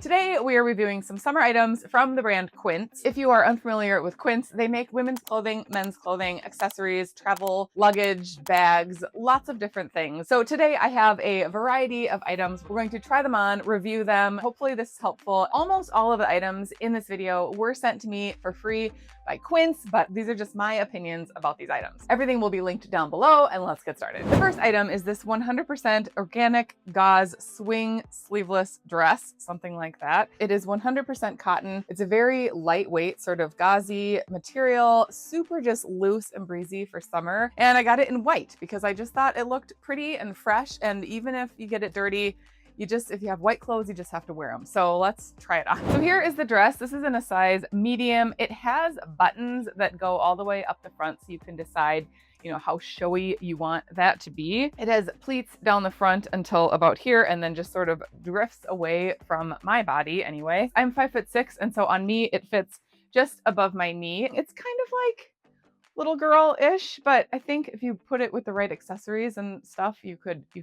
Today we are reviewing some summer items from the brand Quince. If you are unfamiliar with Quince, they make women's clothing, men's clothing, accessories, travel, luggage, bags, lots of different things. So today I have a variety of items. We're going to try them on, review them. Hopefully this is helpful. Almost all of the items in this video were sent to me for free by Quince, but these are just my opinions about these items. Everything will be linked down below, and let's get started. The first item is this 100% organic gauze swing sleeveless dress, something like that. It is 100% cotton. It's a very lightweight, sort of gauzy material, super just loose and breezy for summer. And I got it in white because I just thought it looked pretty and fresh. And even if you get it dirty, if you have white clothes, you just have to wear them. So let's try it on. So here is the dress. This is in a size medium. It has buttons that go all the way up the front, so you can decide how showy you want that to be. It has pleats down the front until about here and then just sort of drifts away from my body anyway. I'm 5'6", and so on me, it fits just above my knee. It's kind of like little girl-ish, but I think if you put it with the right accessories and stuff, you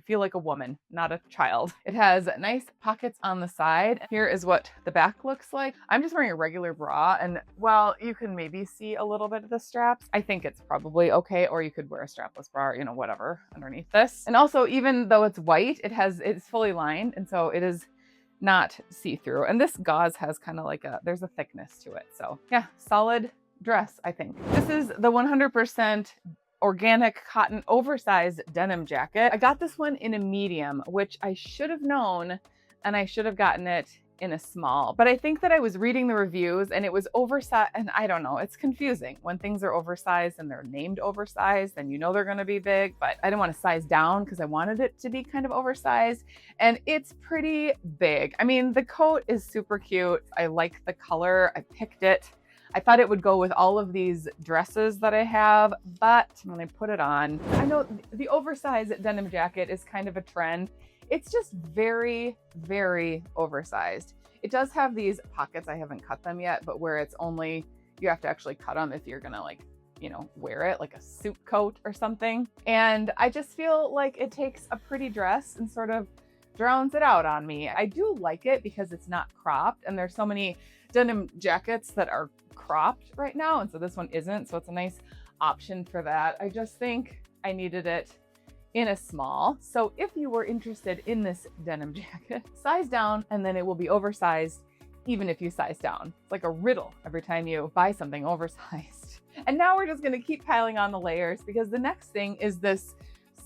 feel like a woman, not a child. It has nice pockets on the side. Here is what the back looks like. I'm just wearing a regular bra, and while you can maybe see a little bit of the straps, I think it's probably okay, or you could wear a strapless bra, or, whatever underneath this. And also, even though it's white, it's fully lined, and so it is not see-through. And this gauze has kind of like there's a thickness to it. So yeah, solid dress, I think. This is the 100% organic cotton oversized denim jacket. I got this one in a medium, which I should have known, and I should have gotten it in a small. But I think that I was reading the reviews and it was oversized, and I don't know, it's confusing. When things are oversized and they're named oversized, then they're gonna be big, but I didn't want to size down because I wanted it to be kind of oversized, and it's pretty big. I mean, the coat is super cute. I like the color. I picked it. I thought it would go with all of these dresses that I have, but when I put it on, I know the oversized denim jacket is kind of a trend. It's just very, very oversized. It does have these pockets. I haven't cut them yet, but where it's only, you have to actually cut them if you're gonna wear it like a suit coat or something. And I just feel like it takes a pretty dress and sort of drowns it out on me. I do like it because it's not cropped, and there's so many denim jackets that are cropped right now, and so this one isn't, so it's a nice option for that. I just think I needed it in a small. So if you were interested in this denim jacket, size down, and then it will be oversized even if you size down. It's like a riddle every time you buy something oversized. And now we're just gonna keep piling on the layers, because the next thing is this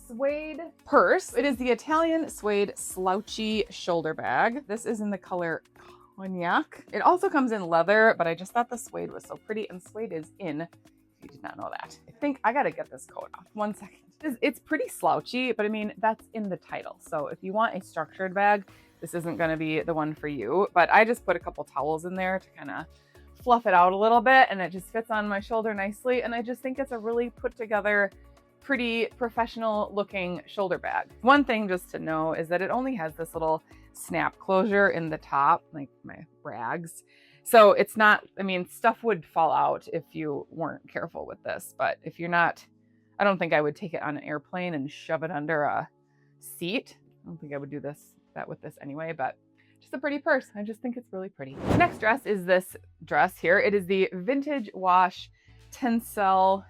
suede purse. It is the Italian suede slouchy shoulder bag. This is in the color Cognac. It also comes in leather, but I just thought the suede was so pretty, and suede is in, if you did not know that. I think I gotta get this coat off. 1 second. It's pretty slouchy, but I mean, that's in the title. So if you want a structured bag, this isn't gonna be the one for you, but I just put a couple towels in there to kind of fluff it out a little bit, and it just fits on my shoulder nicely. And I just think it's a really put together, pretty professional looking shoulder bag. One thing just to know is that it only has this little snap closure in the top, like my rags. So it's not, I mean, stuff would fall out if you weren't careful with this, but if you're not, I don't think I would take it on an airplane and shove it under a seat. I don't think I would do that with this anyway, but just a pretty purse. I just think it's really pretty. The next dress is this dress here. It is the vintage wash tencel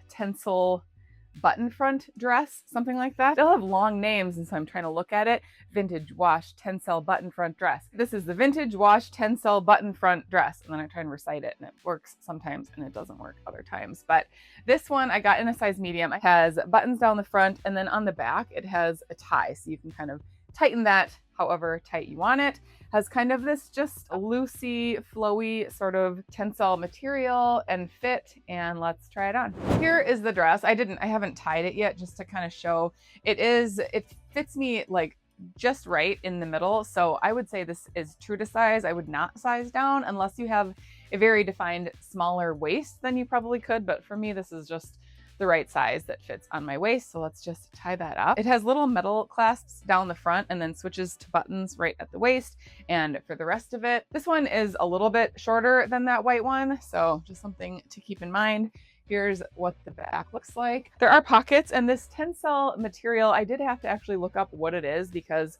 button front dress, something like that. They'll have long names, and so I'm trying to look at it. Vintage wash tencel button front dress. This is the vintage wash tencel button front dress, and then I try and recite it, and it works sometimes and it doesn't work other times. But this one I got in a size medium. It has buttons down the front, and then on the back it has a tie, so you can kind of tighten that however tight you want it. Has kind of this just loosey, flowy sort of tencel material and fit, and let's try it on. Here is the dress. I haven't tied it yet, just to kind of show. It fits me like just right in the middle. So I would say this is true to size. I would not size down unless you have a very defined smaller waist, then you probably could. But for me, this is just the right size that fits on my waist. So let's just tie that up. It has little metal clasps down the front and then switches to buttons right at the waist. And for the rest of it, this one is a little bit shorter than that white one. So just something to keep in mind. Here's what the back looks like. There are pockets, and this tencel material, I did have to actually look up what it is because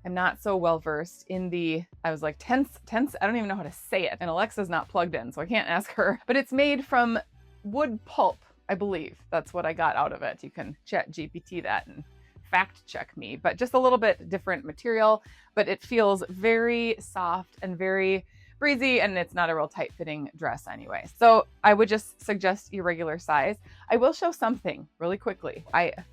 I'm not so well versed in the, I was like, tense, I don't even know how to say it. And Alexa's not plugged in, so I can't ask her. But it's made from wood pulp, I believe. That's what I got out of it. You can chat GPT that and fact check me, but just a little bit different material, but it feels very soft and very breezy, and it's not a real tight fitting dress anyway. So I would just suggest your regular size. I will show something really quickly.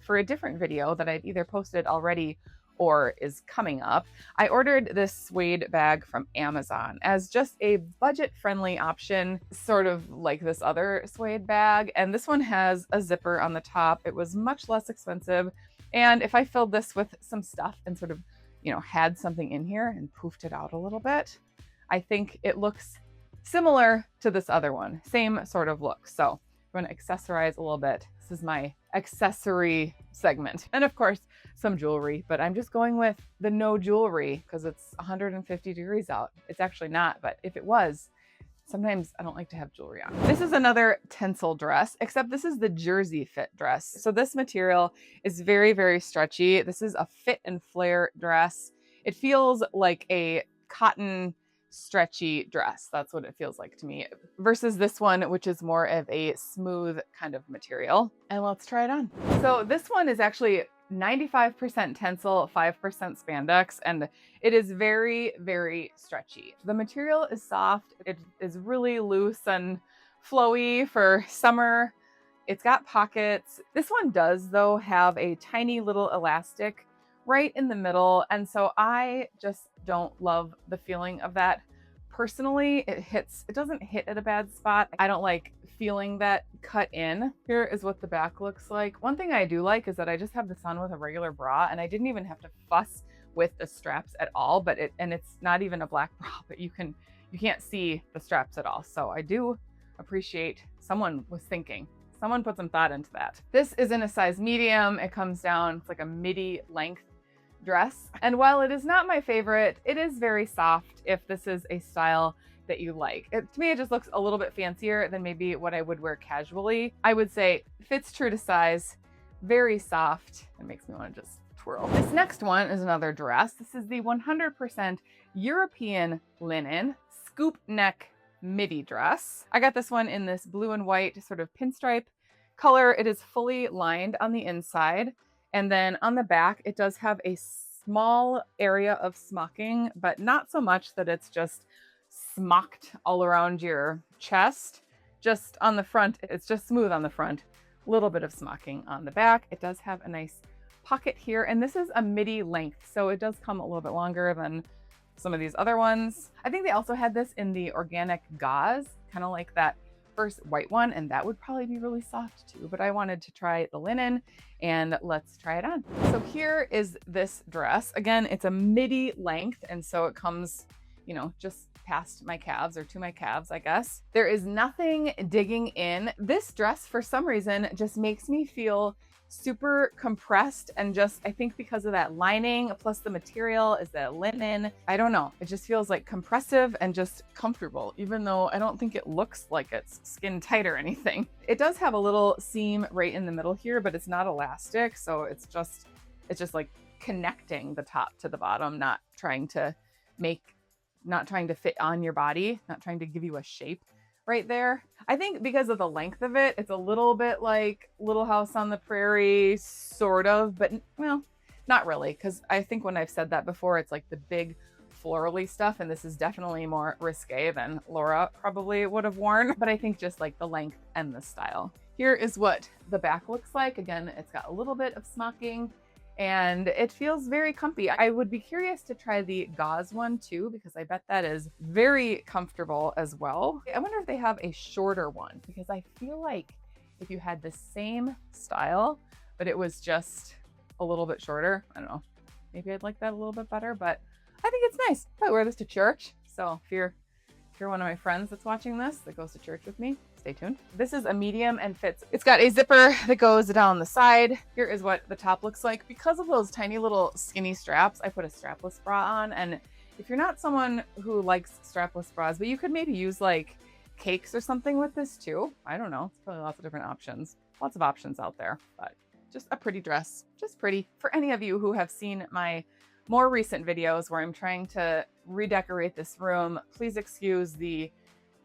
For a different video that I've either posted already or is coming up, I ordered this suede bag from Amazon as just a budget-friendly option, sort of like this other suede bag. And this one has a zipper on the top. It was much less expensive. And if I filled this with some stuff and sort of, had something in here and poofed it out a little bit, I think it looks similar to this other one. Same sort of look. So I'm going to accessorize a little bit. This is my accessory segment. And of course, some jewelry, but I'm just going with the no jewelry because it's 150 degrees out. It's actually not, but if it was, sometimes I don't like to have jewelry on. This is another tencel dress, except this is the jersey fit dress. So this material is very, very stretchy. This is a fit and flare dress. It feels like a cotton stretchy dress. That's what it feels like to me, versus this one, which is more of a smooth kind of material. And let's try it on. So this one is actually 95% tencel, 5% spandex, and it is very, very stretchy. The material is soft. It is really loose and flowy for summer. It's got pockets. This one does, though, have a tiny little elastic right in the middle, and so I just don't love the feeling of that. Personally, it doesn't hit at a bad spot. I don't like feeling that cut in. Here is what the back looks like. One thing I do like is that I just have this on with a regular bra, and I didn't even have to fuss with the straps at all, and it's not even a black bra, but you can't see the straps at all. So I do appreciate someone was thinking. Someone put some thought into that. This is in a size medium. It comes down, it's like a midi length dress. And while it is not my favorite, it is very soft if this is a style that you like. To me, it just looks a little bit fancier than maybe what I would wear casually. I would say fits true to size, very soft. It makes me want to just twirl. This next one is another dress. This is the 100% European linen scoop neck midi dress. I got this one in this blue and white sort of pinstripe color. It is fully lined on the inside. And then on the back, it does have a small area of smocking, but not so much that it's just smocked all around your chest. Just on the front, it's just smooth on the front. A little bit of smocking on the back. It does have a nice pocket here, and this is a midi length, so it does come a little bit longer than some of these other ones. I think they also had this in the organic gauze, kind of like that first white one, and that would probably be really soft too, but I wanted to try the linen, and let's try it on. So here is this dress. Again, it's a midi length, and so it comes, just past my calves, or to my calves, I guess. There is nothing digging in. This dress, for some reason, just makes me feel super compressed, and just, I think because of that lining, plus the material is that linen. I don't know. It just feels like compressive and just comfortable, even though I don't think it looks like it's skin tight or anything. It does have a little seam right in the middle here, but it's not elastic. So it's just like connecting the top to the bottom, not trying to fit on your body, not trying to give you a shape right there. I think because of the length of it, it's a little bit like Little House on the Prairie, sort of, but well, not really. Because I think when I've said that before, it's like the big florally stuff, and this is definitely more risque than Laura probably would have worn. But I think just like the length and the style. Here is what the back looks like. Again, it's got a little bit of smocking, and it feels very comfy. I would be curious to try the gauze one too, because I bet that is very comfortable as well. I wonder if they have a shorter one, because I feel like if you had the same style, but it was just a little bit shorter, I don't know, maybe I'd like that a little bit better, but I think it's nice. I wear this to church. So if you're one of my friends that's watching this that goes to church with me, stay tuned. This is a medium and fits. It's got a zipper that goes down the side. Here is what the top looks like. Because of those tiny little skinny straps, I put a strapless bra on. And if you're not someone who likes strapless bras, but you could maybe use like cakes or something with this too. I don't know. It's probably lots of different options. Lots of options out there, but just a pretty dress. Just pretty. For any of you who have seen my more recent videos where I'm trying to redecorate this room. Please excuse the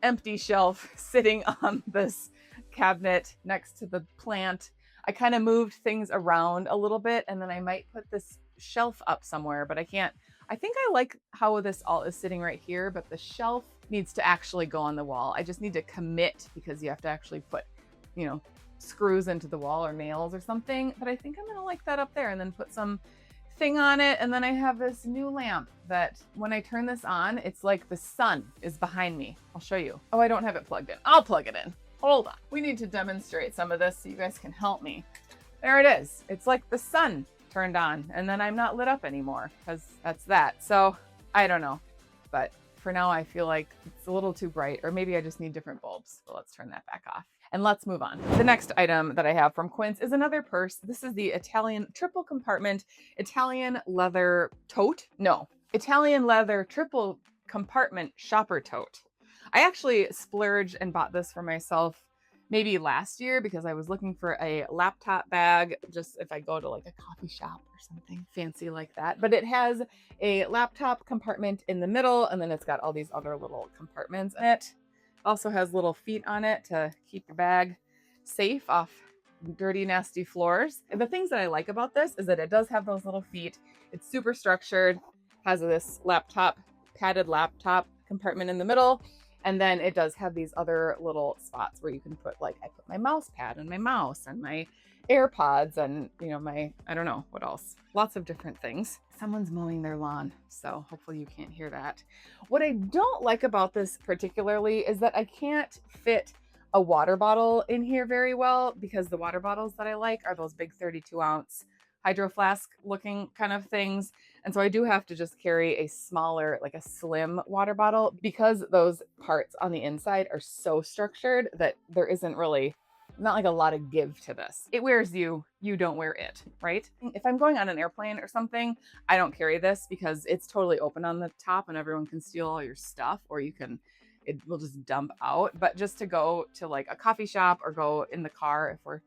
empty shelf sitting on this cabinet next to the plant. I kind of moved things around a little bit, and then I might put this shelf up somewhere, but I can't. I think I like how this all is sitting right here, but the shelf needs to actually go on the wall. I just need to commit because you have to actually put, you know, screws into the wall or nails or something. But I think I'm gonna like that up there and then put some thing on it. And then I have this new lamp that when I turn this on, it's like the sun is behind me. I'll show you. Oh, I don't have it plugged in. I'll plug it in. Hold on. We need to demonstrate some of this so you guys can help me. There it is. It's like the sun turned on and then I'm not lit up anymore because that's that. So I don't know, but for now I feel like it's a little too bright, or maybe I just need different bulbs. So let's turn that back off and let's move on. The next item that I have from Quince is another purse. This is the Italian triple compartment Italian leather tote. No, Italian leather triple compartment shopper tote. I actually splurged and bought this for myself maybe last year because I was looking for a laptop bag, just if I go to like a coffee shop or something fancy like that. But it has a laptop compartment in the middle, and then it's got all these other little compartments in it. Also has little feet on it to keep your bag safe off dirty, nasty floors. And the things that I like about this is that it does have those little feet. It's super structured, has this laptop, padded laptop compartment in the middle. And then it does have these other little spots where you can put, like, I put my mouse pad and my mouse and my AirPods and, you know, my, I don't know what else. Lots of different things. Someone's mowing their lawn, so hopefully you can't hear that. What I don't like about this particularly is that I can't fit a water bottle in here very well, because the water bottles that I like are those big 32-ounce hydro flask looking kind of things. And so I do have to just carry a smaller, like a slim water bottle, because those parts on the inside are so structured that there isn't really, not like a lot of give to this. It wears you, you don't wear it, right? If I'm going on an airplane or something, I don't carry this because it's totally open on the top and everyone can steal all your stuff, or you can, it will just dump out. But just to go to like a coffee shop or go in the car if we're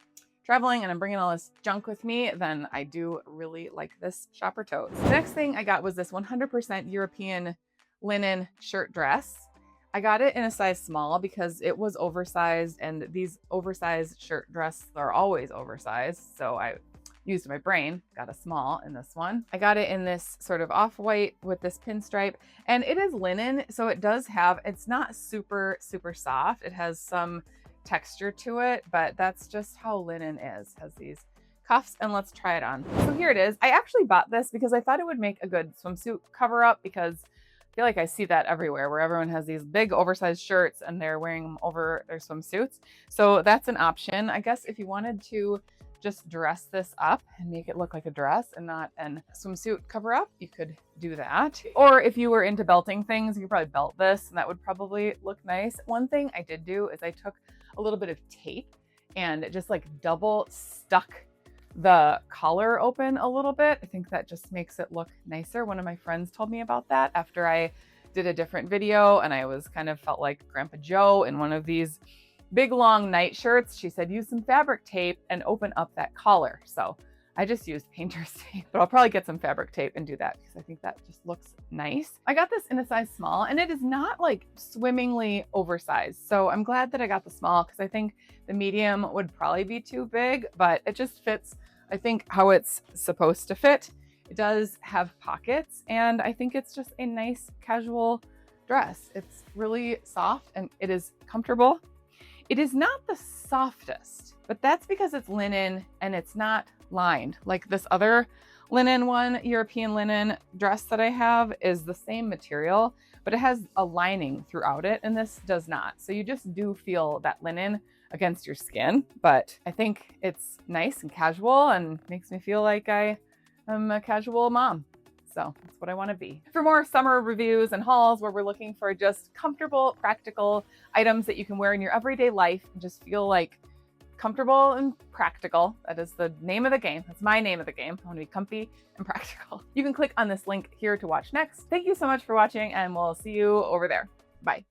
traveling and I'm bringing all this junk with me, then I do really like this shopper tote. The next thing I got was this 100% European linen shirt dress. I got it in a size small because it was oversized, and these oversized shirt dresses are always oversized. So I used my brain, got a small in this one. I got it in this sort of off-white with this pinstripe, and it is linen. So it does have, it's not super, super soft. It has some texture to it, but that's just how linen is. Has these cuffs, and let's try it on. So here it is. I actually bought this because I thought it would make a good swimsuit cover up, because I feel like I see that everywhere where everyone has these big oversized shirts and they're wearing them over their swimsuits. So that's an option. I guess if you wanted to just dress this up and make it look like a dress and not a swimsuit cover up, you could do that. Or if you were into belting things, you could probably belt this and that would probably look nice. One thing I did do is I took a little bit of tape and just like double stuck the collar open a little bit. I think that just makes it look nicer. One of my friends told me about that after I did a different video and I was kind of felt like Grandpa Joe in one of these big long night shirts. She said, use some fabric tape and open up that collar. So I just used painter's tape, but I'll probably get some fabric tape and do that because I think that just looks nice. I got this in a size small and it is not like swimmingly oversized. So I'm glad that I got the small because I think the medium would probably be too big, but it just fits, I think, how it's supposed to fit. It does have pockets and I think it's just a nice casual dress. It's really soft and it is comfortable. It is not the softest, but that's because it's linen and it's not lined. Like this other linen one, European linen dress that I have is the same material, but it has a lining throughout it and this does not. So you just do feel that linen against your skin, but I think it's nice and casual and makes me feel like I am a casual mom. So that's what I want to be. For more summer reviews and hauls where we're looking for just comfortable, practical items that you can wear in your everyday life and just feel like comfortable and practical. That is the name of the game. That's my name of the game. I want to be comfy and practical. You can click on this link here to watch next. Thank you so much for watching and we'll see you over there. Bye.